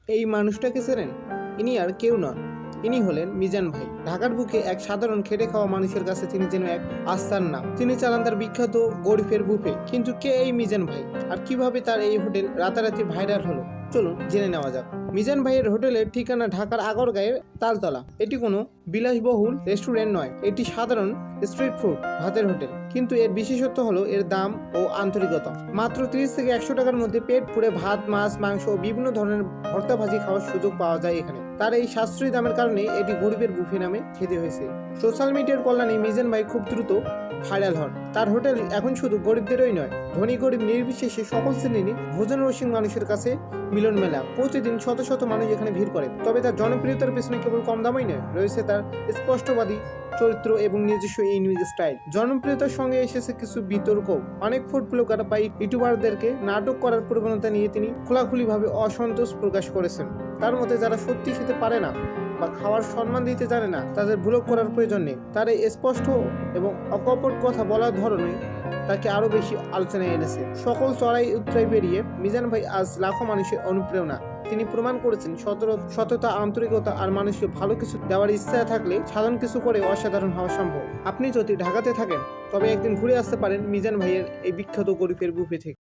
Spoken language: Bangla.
এই মানুষটাকে চেনেন? ইনি আর কেউ নন, ইনি হলেন মিজান ভাই। ঢাকার বুকে এক সাধারণ খেটে খাওয়া মানুষের কাছে তিনি যেন এক আস্থার নাম। তিনি চালান তার বিখ্যাত গরিফের বুফে। কিন্তু কে এই মিজান ভাই, আর কিভাবে তার এই হোটেল রাতারাতি ভাইরাল হলো, চলুন জেনে নেওয়া যাক। মিজান ভাইয়ের হোটেলের ঠিকানা ঢাকার আগরগাঁয়ের তালতলা। এটি কোনো বিলাসবহুল রেস্টুরেন্ট নয়, এটি সাধারণ স্ট্রিট ফুড ভাতের হোটেল। কিন্তু এর বিশেষত্ব হলো এর দাম ও আন্তরিকতা। মাত্র 30 থেকে 100 টাকার মধ্যে পেট পুরে ভাত, মাছ, মাংস ও বিভিন্ন ধরনের ভর্তা ভাজি খাওয়ার সুযোগ পাওয়া যায় এখানে। তার এই সাশ্রয়ী দামের কারণে এটি গরিবের বুফে নামে খ্যাতি হয়েছে। সোশ্যাল মিডিয়ার কল্যাণে মিজান ভাই খুব দ্রুত ভাইরাল হন। তার হোটেল এখন শুধু গরিবদেরই নয়, ধনী গরিব নির্বিশেষে সকল শ্রেণীর ভোজন রসিক মানুষের কাছে মিলন মেলা। প্রতিদিন শত শত মানুষ এখানে ভিড় করে। তবে তার জনপ্রিয়তার পেছনে কেবল কম দামই নয়, রয়েছে তার স্পষ্টবাদী চরিত্র এবং নিজস্ব ইউনিক স্টাইল। জনপ্রিয়তার সঙ্গে এসেছে কিছু বিতর্ক। অনেক ফুড ব্লগার বা ইউটিউবারদেরকে নাটক করার প্রবণতা নিয়ে তিনি খোলাখুলিভাবে অসন্তোষ প্রকাশ করেছেন। তার মতে যারা সত্যি খেতে পারে না বা খাওয়ার সম্মান দিতে জানে না, তাদের ব্লগ করার প্রয়োজন নেই। তার এই স্পষ্ট এবং অকপট কথা বলার ধরনে তাকে আরো বেশি আলোচনায় এনেছে। সকল চড়াই উতরাই পেরিয়ে মিজান ভাই আজ লাখো মানুষের অনুপ্রেরণা। তিনি প্রমাণ করেছেন সততা, আন্তরিকতা আর মানুষকে ভালো কিছু দেওয়ার ইচ্ছা থাকলে সাধারণ কিছু করে অসাধারণ হওয়া সম্ভব। আপনি যদি ঢাকাতে থাকেন তবে একদিন ঘুরে আসতে পারেন মিজান ভাইয়ের এই বিখ্যাত গরিবের বুফে থেকে।